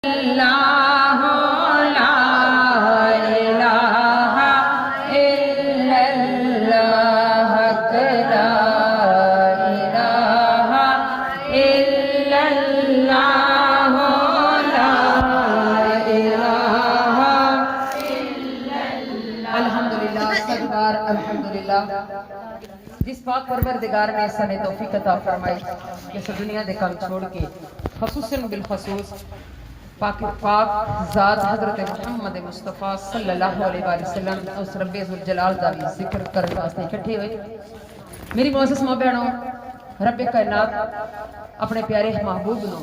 اللہ لا الہ الا اللہ لا الہ الا اللہ لا الہ الا اللہ۔ الحمدللہ سرکار الحمدللہ جس پاک پروردگار نے سنے توفیق عطا فرمائی کہ اس دنیا دے کام چھوڑ کے خصوصاً بالخصوص پاک ذات حضرت محمد مصطفیٰ صلی اللہ علیہ وآلہ وسلم اس رب ذوالجلال دا بھی ذکر کرنے واسطے اکٹھے ہوئے۔ میری معزز ماں بہنوں، رب کائنات اپنے پیارے محبوب نو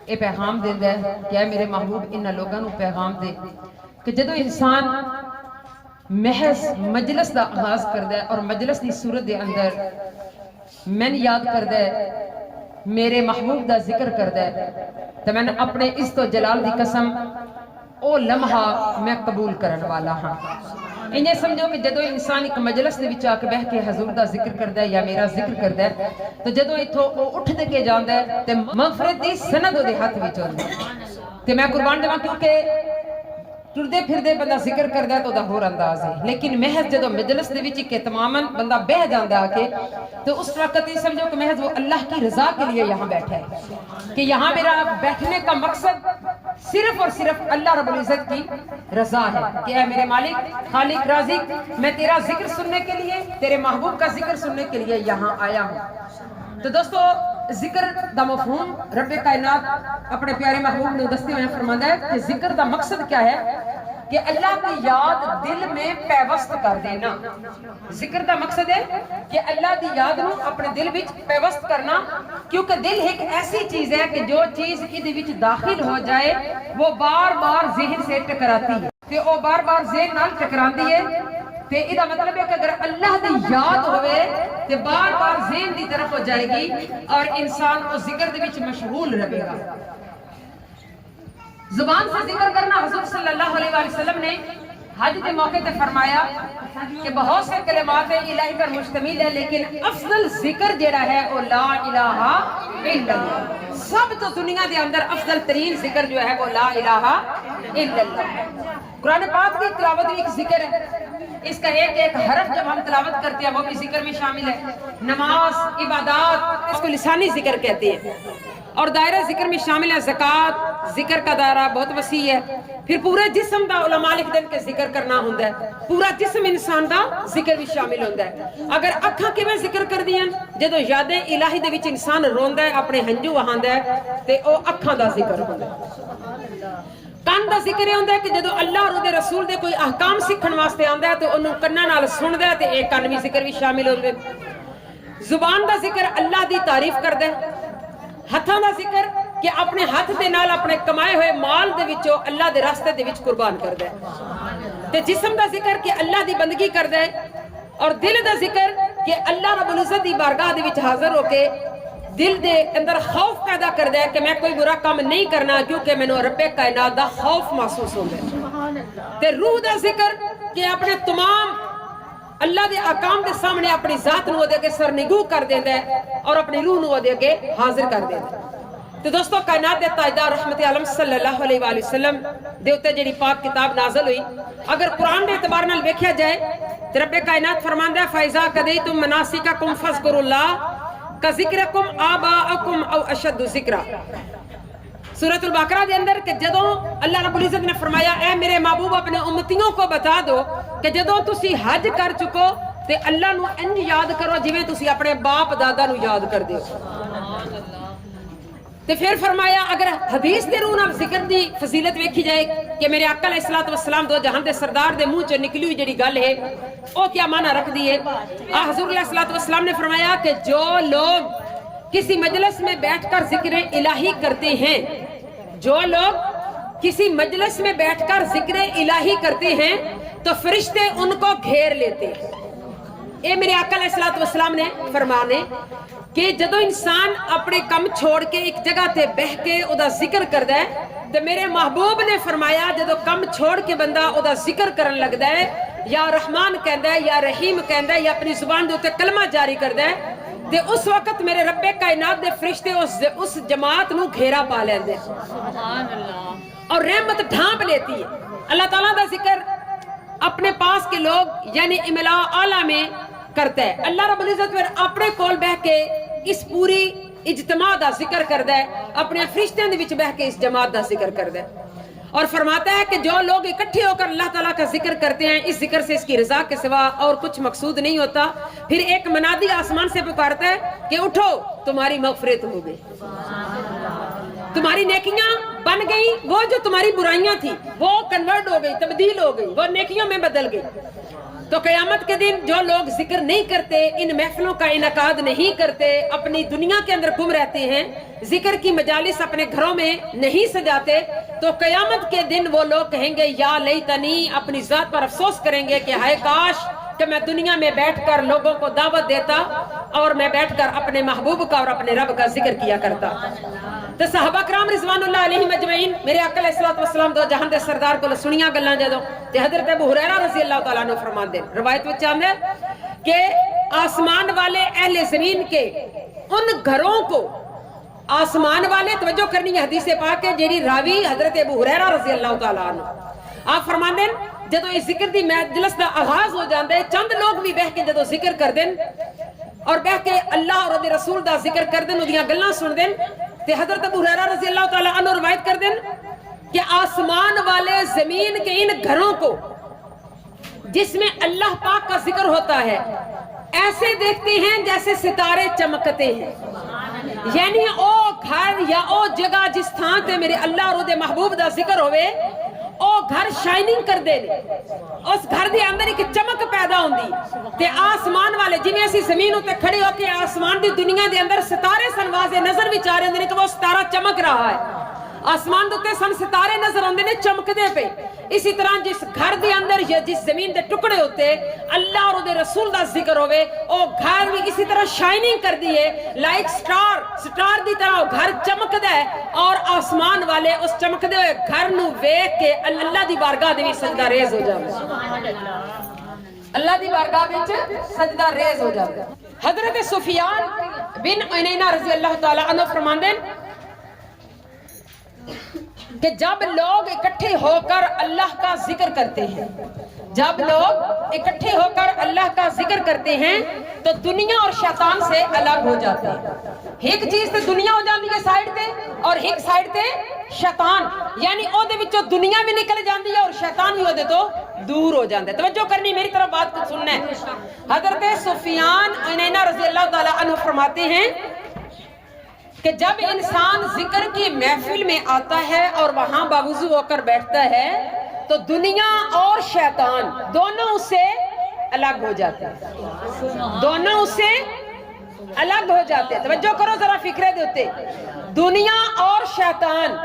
اے پیغام دیندا ہے کہ اے میرے محبوب انہاں لوگاں نو پیغام دے کہ جدوں انسان محض مجلس دا آغاز کردا ہے اور مجلس دی صورت دے اندر میں یاد کردا ہے میرے محبوب دا ذکر کردا ہے تو میں نے اپنے عزت و جلال دی قسم او لمحہ میں قبول کرن والا ہاں۔ انہیں سمجھو کہ جدو انسان ایک مجلس دے وچ آ کے بیٹھ کے حضور دا ذکر کردا ہے یا میرا ذکر کردا ہے تو جدو ایتھوں او اٹھ دے کے جاندا ہے تے مغفرت دی سند دے ہاتھ وچ ہوندا ہے تے میں قربان دیواں کیونکہ ٹردے پھردے بندہ ذکر کردا ہے تو دا ہور انداز ہے، لیکن محض جدو مجلس دے وچ کہ تماماً بندہ بہ جاندا آ کے تو اس وقت یہ سمجھو کہ محض وہ اللہ کی رضا کے لیے یہاں بیٹھا ہے کہ یہاں میرا بیٹھنے کا مقصد صرف اور صرف اللہ رب العزت کی رضا ہے کہ اے میرے مالک خالق رازق میں تیرا ذکر سننے کے لیے تیرے محبوب کا ذکر سننے کے لیے یہاں آیا ہوں۔ تو دوستو ذکر دا مفہوم رب کائنات اپنے پیارے محبوب نے دستے ہوئے فرماتا ہے کہ ذکر دا مقصد کیا ہے کہ اللہ کی یاد دل میں پیوست کر دینا۔ ذکر دا مقصد ہے کہ اللہ کی یاد نو اپنے دل وچ پیوست کرنا، کیونکہ دل ایک ایسی چیز ہے کہ جو چیز ادھے وچ داخل ہو جائے وہ بار بار ذہن سے ٹکراتی ہے تے وہ بار بار ذہن نال ٹکراندی ہے تے ادھا مطلب ہے کہ اگر اللہ دی یاد ہوئے تے بار بار ذہن دی طرف ہو جائے گی اور انسان وہ ذکر دے وچ مشغول رہے گا۔ زبان سے ذکر کرنا حضور صلی اللہ علیہ وآلہ وسلم نے حج کے موقع تے فرمایا کہ بہت سے کلمات الہی پر مشتمل ہے لیکن افضل ذکر جڑا ہے وہ لا الہ الا اللہ۔ سب تو دنیا دے اندر افضل ترین ذکر جو ہے وہ لا الہ الا اللہ۔ قرآن پاک کی تلاوت بھی ایک ذکر ہے، اس کا ایک ایک حرف جب ہم تلاوت کرتے ہیں وہ بھی ذکر میں شامل ہے۔ نماز عبادات اس کو لسانی ذکر کہتے ہیں، اور دائرہ ذکر میں شامل ہے زکوٰۃ، ذکر کا دائرہ بہت وسیع ہے۔ پھر پورے جسم دا علماء لکھ دن کے ذکر کرنا ہوندہ ہے، پورا جسم انسان دا ذکر بھی شامل ہوندہ ہے۔ اگر اکھاں کی میں ذکر کر دیا جدو یادیں الہی دے وچ انسان روندہ ہے اپنے ہنجو وہاندہ ہے تے او اکھاں دا ذکر ہوندہ ہے۔ کان دا ذکر یہ ہوندہ ہے کہ جدو اللہ اور دے رسول دے کوئی احکام سکھن واسطے آندہ ہے تو انہوں کننا نال سندہ ہے تے ایک کان بھی ذکر بھی شامل ہوندہ ہے۔ زبان دا ذکر اللہ دی تعریف کردہ ہے۔ ہتھاں دا ذکر کہ اپنے ہاتھ دے نال اپنے کمائے ہوئے مال دے وچوں اللہ دے راستے دے وچ قربان کردہ ہے۔ تے جسم دا ذکر کہ اللہ دی بندگی کردہ ہے، اور دل دا ذکر کہ اللہ رب العزت دی بارگاہ دے وچ حاضر ہو کے دل دے اندر خوف پیدا کردہ ہے کہ میں کوئی برا کام نہیں کرنا کیونکہ میں نے رب کائنات دا خوف محسوس ہو گئے۔ تے روح دا ذکر کہ اپنے تمام اللہ دے احکام دے سامنے اپنی ذات نو دے کے سرنگو کر دیندہ ہے اور اپنی روح نو دے کے حاضر کر دیندہ ہے۔ تو دوستو کائنات دے تاجدار رحمت عالم صلی اللہ علیہ وآلہ وسلم دے اتے جڑی پاک کتاب نازل ہوئی، اگر قرآن دے اعتبار نال ویکھیا جائے تو رب کائنات فرماندا ہے فَإِذَا قَضَيْتُم مَنَاسِكَكُمْ فَاذْكُرُوا اللَّهَ كَذِكْرِكُمْ آبَاءَكُمْ أَوْ أَشَدُّ ذِكْرًا۔ سورۃ البقرہ دے اندر کہ جدوں اللہ رب العزت نے فرمایا اے میرے محبوب اپنے امتیوں کو بتا دو کہ جدوں تسی حج کر چکو تے اللہ نو انج یاد کرو جویں تسی اپنے باپ دادا نو یاد کر دیو۔ تے پھر فرمایا اگر حدیث دے روح نال ذکر دی فضیلت ویکھی جائے کہ میرے آقا علیہ الصلوۃ والسلام دو جہان دے سردار دے منہ چ نکلی ہوئی جڑی گل ہے او کیا معنی رکھ دی ہے؟ حضور علیہ الصلوۃ والسلام نے فرمایا کہ جو لوگ کسی مجلس میں بیٹھ کر ذکر الہی کرتے ہیں، جو لوگ کسی مجلس میں بیٹھ کر ذکر الہی کرتے ہیں تو فرشتے ان کو گھیر لیتے ہیں۔ اے میرے آقا علیہ الصلوۃ والسلام نے فرمانے کہ جدو انسان اپنے کم چھوڑ کے ایک جگہ تے بہ کے او دا ذکر کردہ ہے تو میرے محبوب نے فرمایا جدو کم چھوڑ کے بندہ او دا ذکر کرن لگتا ہے یا رحمان کہندہ ہے یا رحیم کہندہ ہے یا اپنی زبان دے تے کلمہ جاری کردہ ہے تے اس وقت میرے رب کائنات دے فرشتے اس جماعت نو گھیرا پا لیندے اور رحمت ڈھانپ لیتی ہے. اللہ تعالیٰ دا ذکر اپنے پاس کے لوگ یعنی املا اعلیٰ میں کرتا ہے. اللہ رب العزت پھر اپنے کول بہ کے اس پوری اجتماع دا ذکر کردا ہے, اپنے فرشتیاں دے وچ بہ کے اس جماعت دا ذکر کردا ہے اور فرماتا ہے کہ جو لوگ اکٹھے ہو کر اللہ تعالیٰ کا ذکر کرتے ہیں اس ذکر سے اس کی رضا کے سوا اور کچھ مقصود نہیں ہوتا. پھر ایک منادی آسمان سے پکارتا ہے کہ اٹھو تمہاری مغفرت ہو گئی, تمہاری نیکیاں بن گئی, وہ جو تمہاری برائیاں تھی وہ کنورٹ ہو گئی, تبدیل ہو گئی, وہ نیکیوں میں بدل گئی. تو قیامت کے دن جو لوگ ذکر نہیں کرتے, ان محفلوں کا انعقاد نہیں کرتے, اپنی دنیا کے اندر گم رہتے ہیں, ذکر کی مجالس اپنے گھروں میں نہیں سجاتے, تو قیامت کے دن وہ لوگ کہیں گے یا لیتنی, اپنی ذات پر افسوس کریں گے کہ ہائے کاش کہ میں دنیا میں بیٹھ کر لوگوں کو دعوت دیتا اور میں بیٹھ کر اپنے محبوب کا اور اپنے رب کا ذکر کیا کرتا. تو صحابہ کرام رضوان اللہ علیہم اجمعین میرے آقا علیہ الصلوۃ والسلام دو جہان دے سردار کو سنیاں گلاں جدوں تے حضرت ابو ہریرہ رضی اللہ تعالیٰ عنہ فرماندے, روایت وچ آندا ہے کہ آسمان والے اہل زمین کے ان گھروں کو, آسمان والے توجہ کرنی ہے حدیث پاک ہے جیڑی راوی حضرت ابو ہریرہ رضی اللہ تعالیٰ عنہ, آپ فرماندے جدوں اس ذکر دی مجلس دا آغاز ہو جاندا ہے, چند لوگ بھی بہ کے جدوں ذکر کر دین اور بہ کے اللہ اور رسول دا ذکر کر دین, اودیاں گلاں سن دین, تے حضرت ابو ہریرہ رضی اللہ تعالیٰ عنہ روایت کر دیں کہ آسمان والے زمین کے ان گھروں کو جس میں اللہ پاک کا ذکر ہوتا ہے ایسے دیکھتے ہیں جیسے ستارے چمکتے ہیں. یعنی او گھر یا او جگہ جس تھان تے میرے اللہ اور دے محبوب دا ذکر ہوئے او گھر شائننگ کر دے, اس گھر دے اندر ایک چمک پیدا ہوندی تے آسمان والے جی میں اسی زمین تے کھڑے ہو کے آسمان دی دنیا دے اندر ستارے سنوازے نظر وچ آ رہے ہیں کہ وہ ستارہ چمک رہا ہے, آسمان دے سن ستارے نظر آندے نے چمکدے پے. اسی طرح جس گھر دے اندر یا جس زمین دے ٹکڑے ہوتے اللہ اور دے رسول دا ذکر ہوئے او گھر بھی اسی طرح شائننگ کر دیئے لائک سٹار دی طرح وہ گھر چمکدا ہے اور آسمان والے اس چمکدے ہوئے گھر نو ویکھ کے اللہ دی بارگاہ دے وچ سجدہ ریز ہو جاندے, اللہ دی بارگاہ وچ سجدہ ریز ہو جاندے. حضرت سفیان بن عینہ رضی اللہ تعالی عنہ فرماندے کہ جب لوگ اکٹھے ہو کر اللہ کا ذکر کرتے ہیں, جب لوگ اکٹھے ہو کر اللہ کا ذکر کرتے ہیں تو دنیا اور شیطان سے الگ ہو جاتے ہیں. ایک چیز تے دنیا ہو جاندی ہے سائیڈ تے اور ایک سائیڈ تے شیطان, یعنی او دے وچوں دنیا بھی نکل جاندی ہے اور شیطان بھی او دے تو دور ہو جاندے. توجہ کرنی, میری طرف بات کو سننا ہے. حضرت سفیان عینہ رضی اللہ تعالی عنہ فرماتے ہیں کہ جب انسان ذکر کی محفل میں آتا ہے اور وہاں باوضو ہو کر بیٹھتا ہے تو دنیا اور شیطان دونوں اس سے الگ ہو جاتے ہیں, دونوں اس سے الگ ہو جاتے ہیں. توجہ کرو ذرا فکرے دے ہوتے, دنیا اور شیطان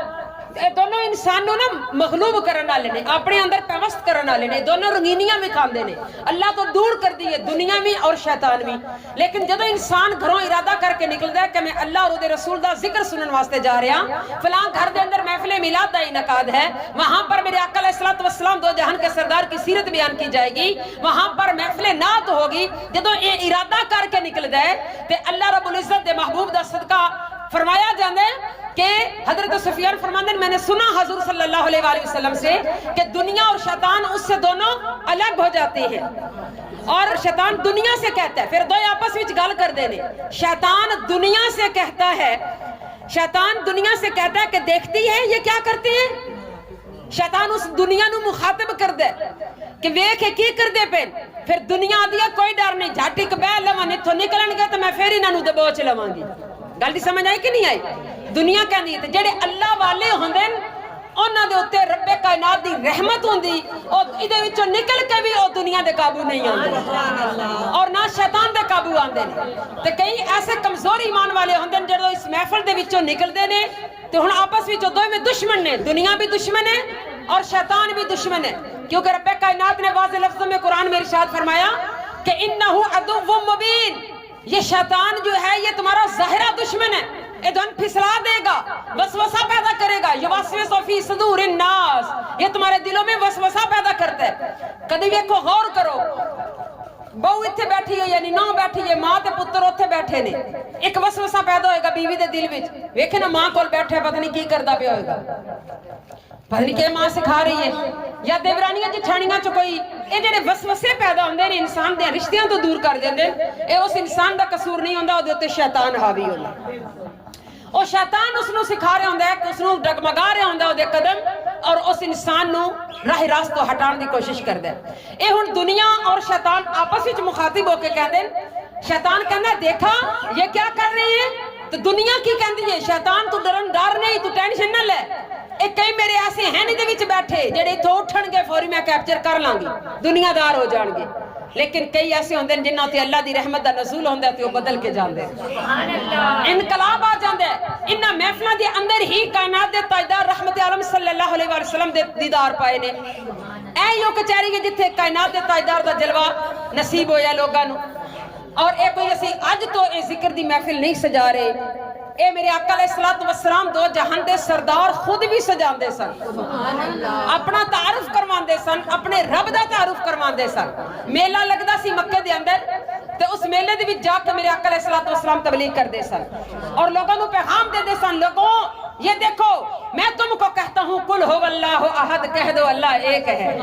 دونوں انسانوں نا مغلوب کرنا لینے, اپنے اندر پیوست کرنا لینے, دونوں رنگینیاں میں کھان دینے. اللہ تو دور کر دیئے دنیا میں اور شیطان بھی, لیکن جدو انسان گھروں ارادہ کر کے نکل دے کہ میں اللہ اور دے رسول دا ذکر سنن واسطے جا رہا ہوں, فلاں گھر دے اندر محفل میلاد دا انعقاد ہے, وہاں پر میرے آقا علیہ الصلوۃ والسلام دو جہان کے سردار کی سیرت بیان کی جائے گی, وہاں پر محفل نعت ہوگی. جدو یہ ارادہ کر کے نکل دے تے اللہ رب العزت دے محبوب دا صدقہ فرمایا جاندے کہ حضرت سفیان فرماندے میں نے سنا حضور صلی اللہ علیہ وآلہ وسلم سے کہ دنیا اور شیطان اس سے دونوں الگ ہو جاتے ہیں, اور شیطان دنیا سے کہتا ہے, پھر دو آپس وچ گل کر دینے, شیطان دنیا سے کہتا ہے, شیطان دنیا سے کہتا ہے کہ دیکھتی ہے یہ کیا کرتے ہیں, شیطان اس دنیا نو مخاطب کر دے کہ ویکھ کی کر دے پہ, پھر دنیا دیا کوئی ڈر نہیں, جھاٹی کبہ لواں نتھوں نکلن گے تو میں پھر انہاں نو دبوچ لواں گی. گل دی سمجھ آئی کہ نہیں آئی؟ دنیا کہندی ہے جڑے اللہ والے ہوندے انہاں دے اوتے رب کائنات دی رحمت ہوندی, او ایدے وچوں نکل کے بھی او دنیا دے قابو نہیں آندے اور نہ شیطان دے قابو آندے نے. تے کئی ایسے کمزور ایمان والے ہوندے جڑے اس محفل دے وچوں نکلدے نے تے ہن آپس وچوں دوویں میں دشمن نے, دنیا بھی دشمن ہے اور شیطان بھی دشمن ہے, کیونکہ رب کائنات نے واضح لفظوں میں قرآن میں ارشاد فرمایا کہ انہو عدو مبین, یہ شیطان جو ہے یہ تمہارا ظاہرہ دشمن ہے, ادھن پھسلا دے گا, وسوسہ پیدا کرے گا, یوسوس فی صدور الناس, یہ تمہارے دلوں میں وسوسہ پیدا کرتا ہے. کبھی دیکھو غور کرو, بہو اتنے بیٹھی ہے یعنی نو بیٹھی ہے ماں تے پتر اتنے بیٹھے نے ایک وسوسہ پیدا ہوئے گا بیوی دے دل وچ ویکھے نا ماں کول بیٹھے پتہ نہیں کی کردا پیا ہوئے گا پتہ نہیں کہ ماں سکھا رہی ہے یا دیورانیاں جٹھانیاں چ کوئی اے جڑے وسوسے پیدا ہوندے نے انسان دے رشتیاں تو دور کر دیندے اے اس انسان دا قصور نہیں ہوندا او دے تے شیطان حاوی ہوندا او شیطان اس نو سکھا رہا ہوندا ہے کہ اس نو ڈگمگا رہا ہوندا او دے قدم اور اس انسان نو راہ راست تو ہٹان دی کوشش کردا ہے اے ہن دنیا اور شیطان آپس وچ مخاطب ہو کے کہندے شیطان کہندا دیکھا یہ کیا کر رہی ہے تو دنیا کی کہندی ہے شیطان تو ڈر نہیں تو ٹینشن نہ لے ایک کئی میرے ایسے ہیں نہیں دے وچ بیٹھے جڑے تو اٹھن گے فوری میں کیپچر کر لاں گی دنیا دار ہو جان گے لیکن کئی ایسے ہوندے ہیں جنہاں تے اللہ دی رحمت دا نزول ہوندا ہے تے وہ بدل کے جاندے سبحان اللہ انقلاب آ جاندا ہے انہاں محفلاں دے اندر ہی کائنات دے تاجدار رحمت عالم صلی اللہ علیہ وسلم دے دیدار پائے نے اے یو کچہری ہے جتھے کائنات دے تاجدار دا جلوہ نصیب ہویا لوگاں نو اور اے کوئی اسی اج تو اے ذکر دی محفل نہیں سجا رہے اے میرے آقا علیہ الصلوۃ والسلام دو جہان دے سردار خود بھی سجاندے سن اپنا تعارف کرواندے سن اپنے رب دا تعارف کرواندے سن میلہ لگدا سی مکے دے اندر تے اس میلے دے وچ جا کے میرے آقا علیہ الصلوۃ والسلام تبلیغ کردے سن اور لوگوں کو پیغام دے سن لوگوں یہ دیکھو میں تم کو کہتا ہوں قل هو اللہ احد کہہ دو اللہ ایک ہے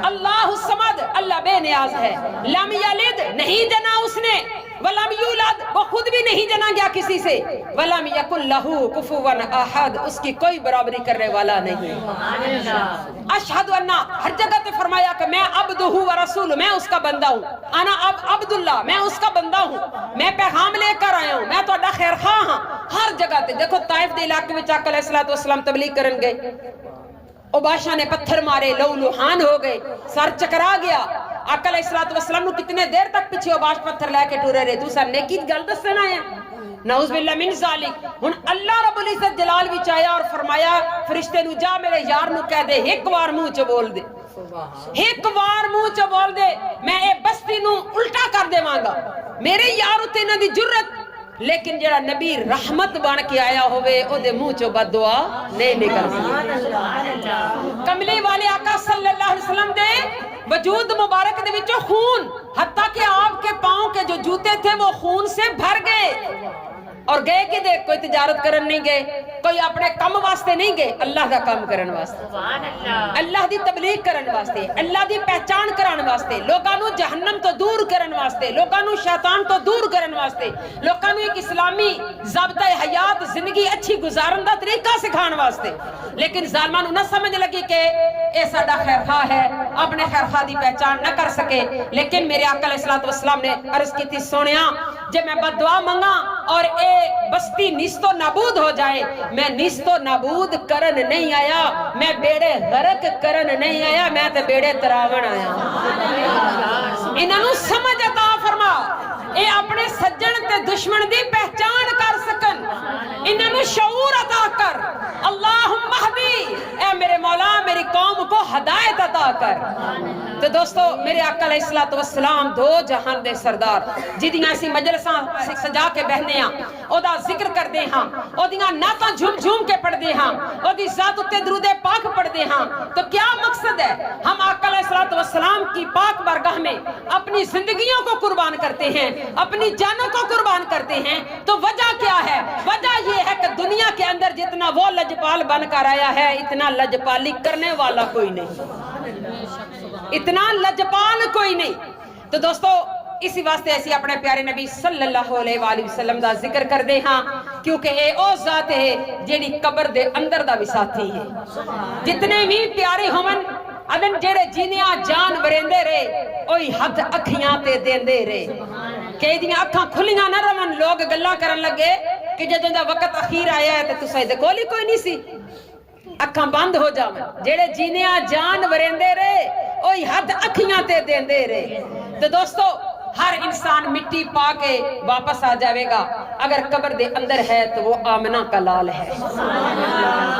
اللہ الصمد اللہ بے نیاز ہے لم یلد نہیں جنا اس نے ولم یولد وہ خود بھی نہیں جنا گیا کسی سے ولم یکن لہ کفوا احد اس کی کوئی برابری کرنے والا نہیں اشہد ان ہر جگہ تے فرمایا کہ میں عبدہ و رسول میں اس کا بندہ ہوں انا عبد اللہ میں اس کا بندہ ہوں میں پیغام لے کر آیا ہوں میں تہاڈا خیر خواہ ہاں ہر جگہ تے دیکھو طائف دے علاقے وچ آقا علیہ الصلوۃ والسلام تبلیغ کرن گئے او بادشاہ نے پتھر مارے لہو لہان ہو گئے سر چکرا گیا آقا علیہ الصلوۃ والسلام نو کتنے دیر تک پیچھے او باش پتھر لے کے ٹورے رہے دوسرا نیکی گل دسنا ہے نعوذ باللہ من ذالک ہن اللہ رب العزت جلال وچ آیا اور فرمایا فرشتے نو جا میرے یار نو کہہ دے ایک بار منہ چ بول دے ایک بار منہ چ بول دے میں اے بستی نو الٹا کر دیواں گا میرے یار تے انہاں دی جرت لیکن جڑا نبی رحمت بن کے آیا ہوئے او دے منہ چوں بد دعا نہیں نکلدی کملی والے آقا صلی اللہ علیہ وسلم دے وجود مبارک دے وچوں خون حتیٰ کہ آپ کے پاؤں کے جو جوتے تھے وہ خون سے بھر گئے اور گئے کہ دے کوئی تجارت کرن نہیں گئے کوئی اپنے کم واسطے نہیں گئے اللہ دا کام کرن واسطے اللہ دی تبلیغ کرن واسطے اللہ دی پہچان کرن واسطے لوگاں نو جہنم تو دور کرن واسطے لوگاں نو شیطان تو دور کرن واسطے لوگاں نو ایک اسلامی ضابطہ حیات زندگی اچھی گزارن دا طریقہ سکھان واسطے لیکن ظالماں نو نہ سمجھ لگی کہ اے ساڈا خیر خواہ ہے اپنے خیر خواہ دی پہچان نہ کر سکے لیکن میرے آقا علیہ الصلوۃ والسلام نے عرض کی تھی سونیا جب میں بد دعا منگا اور اے بستی نیست و نابود ہو جائے میں نیست و نابود کرن نہیں آیا میں بیڑے غرق کرن نہیں آیا میں تے بیڑے تراون آیا انہاں نو سمجھ عطا فرما اے اپنے سجن تے دشمن دی پہچان کر سکن انہاں نو شعور عطا کر اللہم اہدی اے میرے مولا میری قوم کو ہدایت عطا کر تو دوستو میرے آقا علیہ الصلوۃ والسلام دو جہان دے سردار جدیاں اسی مجلساں سجا کے بہنے ہاں او دا ذکر کر دے ہاں او دیاں نعتاں جھوم جھوم کے پڑھ دے ہاں او دی ذات اتے درود پاک پڑھ دے ہاں تو کیا مقصد ہے ہم آقا علیہ الصلوۃ والسلام کی پاک بارگاہ میں اپنی زندگیوں کو قربان کرتے ہیں اپنی جانوں کو قربان کرتے ہیں تو وجہ کیا ہے وجہ یہ ہے کہ دنیا کے اندر جتنا وہ لجپال بن کر آیا ہے اتنا لجپالی کرنے والا کوئی نہیں اتنا لجپال کوئی نہیں تو دوستو اسی واسطے ایسی اپنے پیارے نبی صلی اللہ علیہ وآلہ وسلم دا ذکر کر دے ہاں کیونکہ اے او ذات ہے جیڑی قبر دے اندر دا بھی ساتھی ہے جتنے بھی پیارے ہومن ادن جیڑے جینیاں جان وریندے رہے اوہی حد اکھیاں تے دیندے رہے کہ دیاں اکھاں کھلیاں نہ رون لوگ گلاں کرن لگے کہ جدوں دا وقت اخیر آیا ہے تے تساں دے کول ہی کوئی نہیں سی اکھاں بند ہو جاون جیڑے جینیاں جان وریندے رہے اوہی حد اکھیاں تے دیندے رہے تو دوستو ہر انسان مٹی پا کے واپس آ جاوے گا اگر قبر دے اندر ہے تو وہ آمنہ کا لال ہے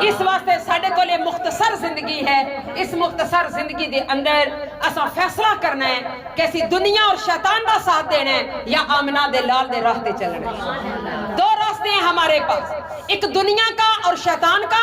اس واسطے ساڑھے کو لے مختصر زندگی ہے اس مختصر زندگی دے اندر اسا فیصلہ کرنا ہے کیسی دنیا اور شیطان دا ساتھ دینا ہے یا آمنہ دے لال دے راہ دے چلنا ہے دو راستے ہیں ہمارے پاس ایک دنیا کا اور شیطان کا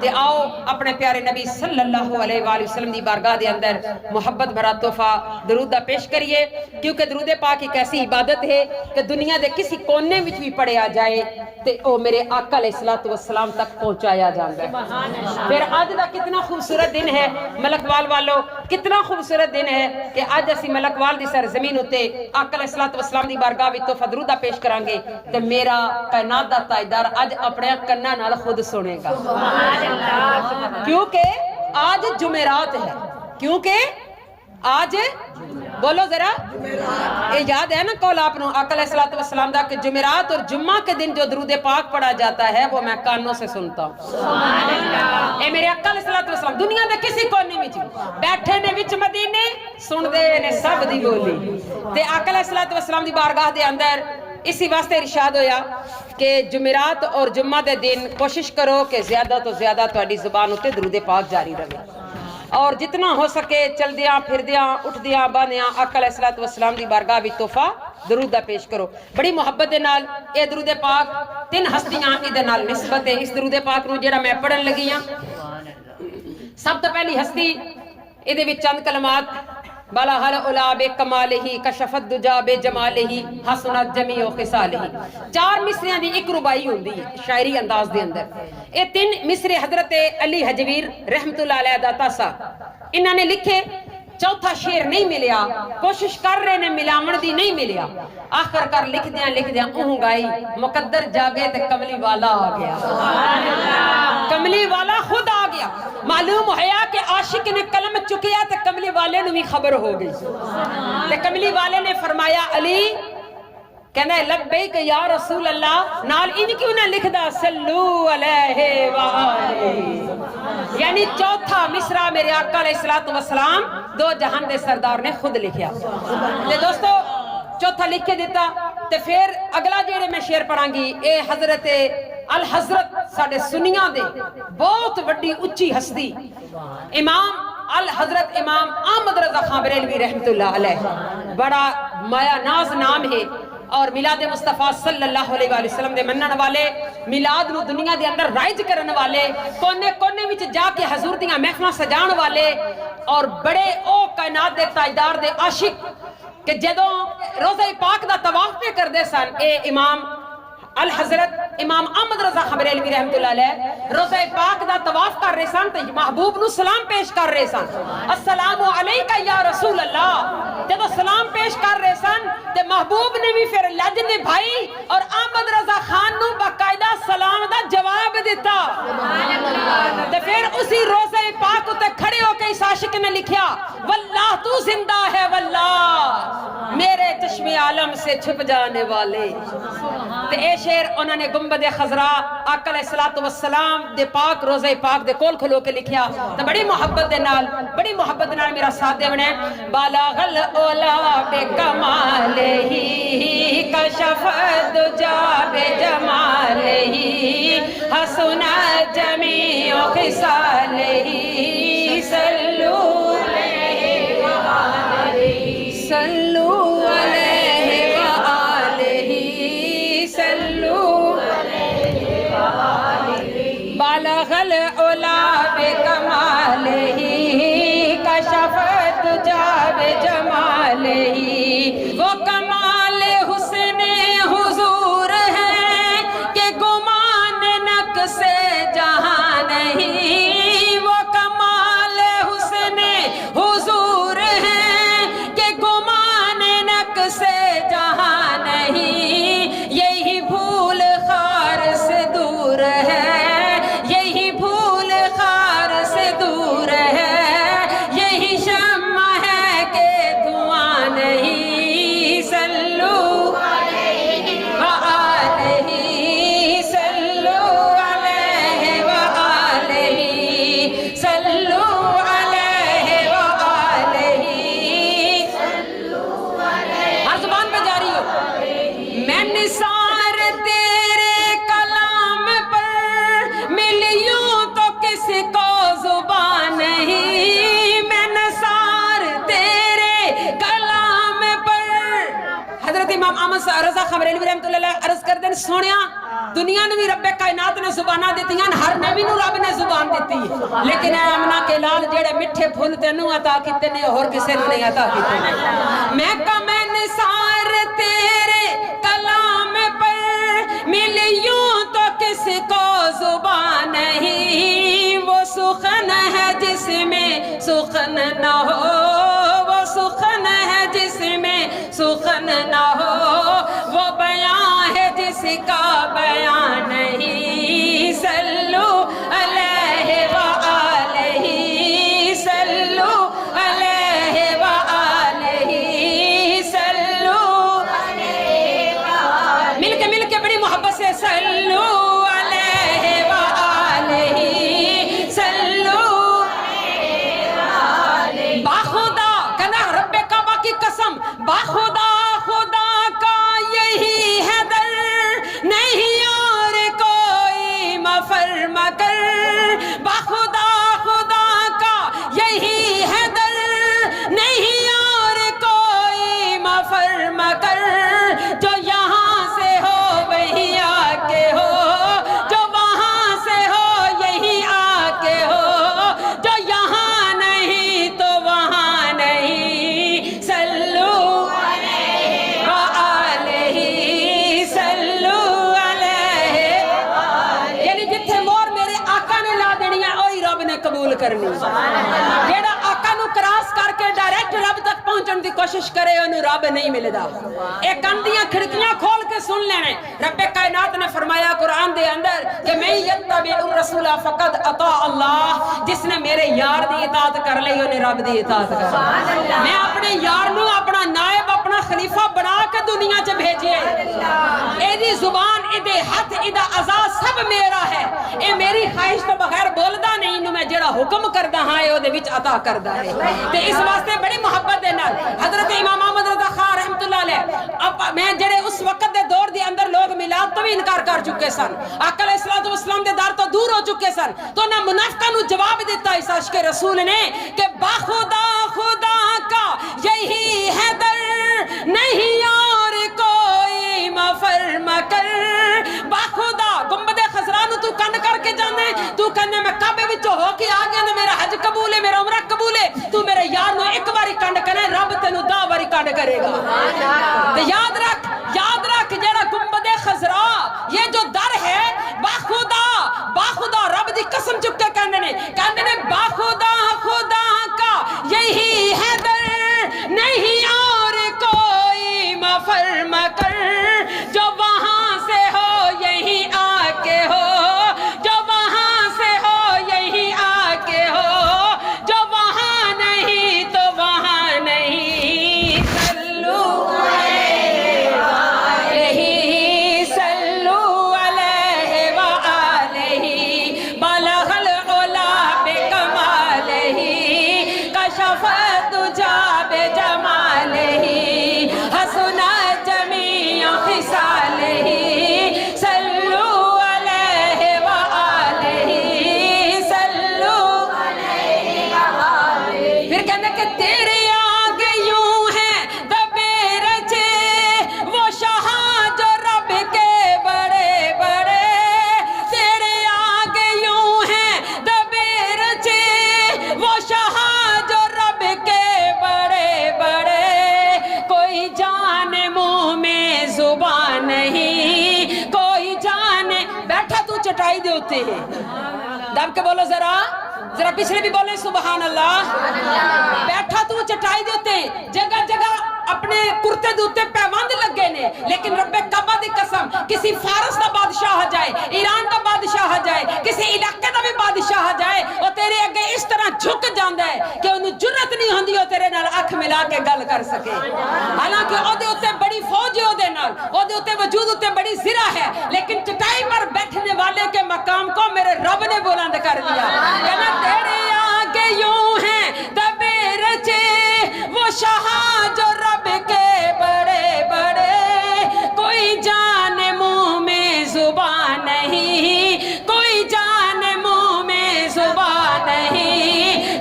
تے آؤ اپنے پیارے نبی صلی اللہ علیہ وآلہ وسلم دی بارگاہ دے اندر محبت بھرا تحفہ درود دا پیش کریے، کیونکہ درود پاک ایک ایسی عبادت ہے کہ دنیا دے کسی کونے وچ بھی پڑھیا جائے تے او میرے آقا علیہ الصلوۃ والسلام تک پہنچایا جاتا ہے۔ پھر آج دا کتنا خوبصورت دن ہے ملکوال والو، کتنا خوبصورت دن ہے کہ آج اسی ملکوال دی سرزمین اتے آقا علیہ الصلوۃ والسلام دی بارگاہ وچ تحفہ درود دا پیش کرانگے تے میرا کائنات دا تاجدار آج اپنے کناں نال خود سنے گا، کیونکہ آج جمعرات ہے، کیونکہ آج بولو ذرا یہ یاد ہے نا قول آپ نے آقا علیہ الصلوۃ والسلام دا کہ جمعرات اور جمعہ کے دن جو درود پاک پڑھا جاتا ہے وہ میں کانوں سے سنتا ہوں۔ اے میرے آقا علیہ الصلوۃ والسلام دنیا دے کسی کونے وچ بیٹھے نے وچ مدینے سن دے نے سب دی بولی تے آقا علیہ الصلوۃ والسلام دی بارگاہ دے اندر اسی واسطے ارشاد ہویا کہ جمعرات اور جمعہ دے دن کوشش کرو کہ زیادہ تو زیادہ تہاڈی زبان اتے درود پاک جاری رہے، اور جتنا ہو سکے چل دیاں پھر دیاں اٹھ دیاں باندیاں آقا علیہ الصلوۃ والسلام دی بارگاہ وچ تحفہ درود دا پیش کرو بڑی محبت دے نال۔ اے درود پاک تین ہستیاں دے نال نسبت ہے اس درود پاک نو جڑا میں پڑھن لگی ہاں۔ سب تو پہلی ہستی اے دے وچ چند کلمات بالا حل اولا بے کمالہی کشفت دجا بے جمالہی حسنت جمیع خصالہی، چار مصریاں دی ایک ربائی ہوندی ہے شاعری انداز دے اندر۔ اے تین مصرے حضرت علی حجویر رحمت اللہ علیہ داتا سا انہاں نے لکھے، چوتھا شعر نہیں ملیا، کوشش کر رہے نے ملاون دی نہیں ملیا، آخر کر لکھ دیاں گائی مقدر جاگے تے کملی والا آ گیا، کملی والا خود آ گیا۔ معلوم ہویا کہ عاشق نے قلم چکیا تے کملی والے نو بھی خبر ہو گئی تے کملی والے نے فرمایا علی کہنا ہے لبیک یا رسول اللہ، نال ان کیوں نہ لکھ دا صلو علیہ وآلہ، یعنی چوتھا مصرع میرے آقا علیہ الصلوۃ والسلام دو جہان دے سردار نے خود لکھیا تے دوستو چوتھا لکھ کے دیتا تے پھر اگلا جیڑے میں شعر پڑھاں گی اے حضرت الحضرت ساڑے سنیاں دے بہت وڈی اچھی ہستی امام الحضرت امام احمد رضا خان بریلوی رحمت اللہ علیہ، بڑا مایا ناز نام ہے اور میلاد مصطفیٰ صلی اللہ علیہ وآلہ وسلم دے منن والے، میلاد نو دنیا دے اندر رائج کرن والے، کونے کونے وچ جا کے حضور دیاں محفلاں سجان والے، اور بڑے او کائنات دے تاجدار دے عاشق کہ جدوں روضہ پاک دا طواف پہ کر دے سن اے امام الحضرت امام احمد رضا خان بریلوی رحمت اللہ علیہ روضہ پاک دا طواف کر رہے سن تے محبوب نو سلام پیش کر رہے سن، السلام علیکہ یا رسول اللہ، جدو سلام پیش کر رہے سن تے محبوب نے بھی پھر لج نبھائی اور احمد رضا خان نو باقاعدہ سلام دا جواب دیتا تے پھر اسی روضہ پاک تے کھڑے ہو کے اس عاشق نے لکھیا واللہ تو زندہ ہے واللہ میرے چشم عالم سے چھپ جانے والے، تے اے شعر انہوں نے گنبد خضرا آقا علیہ الصلوۃ والسلام دے پاک روضہ پاک دے کول کھلو کے لکھیا تے بڑی محبت دے نال میرا ساتھ دے بنے بالاغ الاولا بے کمالہی کشف دجا بے جمالہی حسن جمیع خصالہی صلو علیہ وآلہ صلو علیہ وآلہ صلو علیہ وآلہ بالغ العلا بکمالہ کشفت دجا بجمالہ، وہ کمال حسن حضور ہے کہ گمان نقص جہاں نہیں، وہ امام احمد رضا خبریلوی رحمۃ اللہ علیہ عرض کر دیں سونیا دنیا نے بھی رب کائنات نے زباناں دیتیاں ہر نبی نو رب نے زبان دیتی ہے لیکن اے امنا کے لال جڑے میٹھے پھول تینوں عطا کیتے نے اور کسے نو نہیں عطا کیتے نے میں کا میں نثار تیرے کلام پر ملیوں تو کس کو زبان نہیں وہ سخن ہے جس میں سخن نہ ہو وہ سخن ہے جس میں سخن نہ ہو وہ بیان ہے جس کا بیان نہیں صلو علیہ وآلہ صلو علیہ وآلہ صلو علیہ وآلہ مل کے بڑی محبت سے صلو علیہ وآلہ صلو علیہ وآلہ باخدا کہنا رب کعبہ کی قسم باخدا خدا کا یہی ہے در نہیں اور کوئی مفر مگر باخدا خدا کا یہی ہے در نہیں اور کوئی مفر مگر جو یہاں سے ہو وہی آ کے ہو جو وہاں سے ہو یہی آ کے ہو جو یہاں نہیں تو وہاں نہیں صلو علیہ وآلہ صلو علیہ یعنی جتھے مور میرے آقا نے لا دینی ہے اوہی رب نے قبول کرنی جیڑا آقا نو کراس کر کے ڈائریکٹ رب تک پہنچن دی کوشش کرے انہوں رب نہیں ملے دا ایک اندیاں کھڑکیاں کھول کے سن لینے رب کائنات نے فرمایا قرآن دے اندر کہ میں یتبع الرسول فقد اطاع اللہ جس نے میرے یار دی اطاعت کر لئی انہیں رب دی اطاعت کر میں اپنے یار نو اپنا نائب اپنا خلیفہ بنا کے دنیا چ بھیجے اے دی زبان اے دے ہاتھ اے دا عزا سب میرا ہے اے میری خواہش تو بغیر بولدا نہیں نو میں جڑا حکم کردا ہاں اے او دے وچ عطا کردا ہے تے اس واسطے بڑی محبت دے نال حضرت امام احمد رضا خان رحمۃ اللہ علیہ اب میں جڑے اس وقت دے دور دے اندر لوگ میلاد تو بھی انکار کر چکے سن آقا علیہ الصلوۃ والسلام دے دار تو دور ہو چکے سن تو نہ منافقاں نو جواب دیتا اس عاشق رسول نے کہ باخدا خدا کا یہی ہے در نہیں اور کوئی مفر مگر باخدا گنبد خضرا نو تو کن کر کے جانے تو کہنے میں کعبے وچوں ہو کے آ گیا نا میرا حج قبول ہے میرا عمرہ قبول ہے تو میرے یار نو ایک باری کنڈ کرے رب تینوں 10 باری کنڈ کرے گا تے یاد رکھ جڑا گنبد خضرا یہ جو در ہے باخدا رب دی قسم چک کے کہنے نے باخدا خدا کا یہی ہے در نہیں اور کوئی مفر مگر جو وہاں سے ہو یہی آ کے ہو جو وہاں سے ہو یہی آ کے ہو جو وہاں نہیں تو وہاں نہیں صلو علیہ وآلہ صلو علیہ وآلہ بلغ العلا بکمالہ کشف الدجا بجمالہ حسن جمیع خصالہ صلو علیہ وآلہ صلو علیہ وآلہ پھر کہنے کہ تیرے آگے یوں ہیں دبے رچے وہ شاہ جو رب کے بڑے بڑے تیرے آگے یوں ہیں دبے رچے وہ شاہ جو رب کے بڑے بڑے کوئی جان منہ میں زبان نہیں کوئی جان بیٹھا تو چٹائی دے ہوتے ہیں دب کے بولو ذرا پچھلے بھی بولے سبحان اللہ بیٹھا تو چٹائی دے ہوتے جگہ جگہ اپنے کرتے دوتے پیوند لگے نے لیکن رب کعبہ دی قسم کسی فارس دا بادشاہ آ جائے ایران دا بادشاہ آ جائے کسی علاقے دا بھی بادشاہ آ جائے وہ تیرے اگے اس طرح جھک جاندا ہے کہ انہوں جرت نہیں ہوندی وہ تیرے نال اکھ ملا کے گل کر سکے حالانکہ او دے اوتے بڑی فوج ہے او دے نال او دے اوتے وجود اوتے بڑی زرہ ہے لیکن چٹائی پر بیٹھنے والے کے مقام کو میرے رب نے بلند کر دیا کہنا تیرے آگے یوں ہیں دبے رچے وہ شاہ جو رب کے بڑے بڑے کوئی جان منہ میں زبان نہیں کوئی جان منہ میں زبان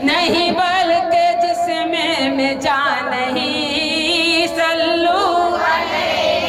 نہیں بلکہ جسم میں جان نہیں صلو علیہ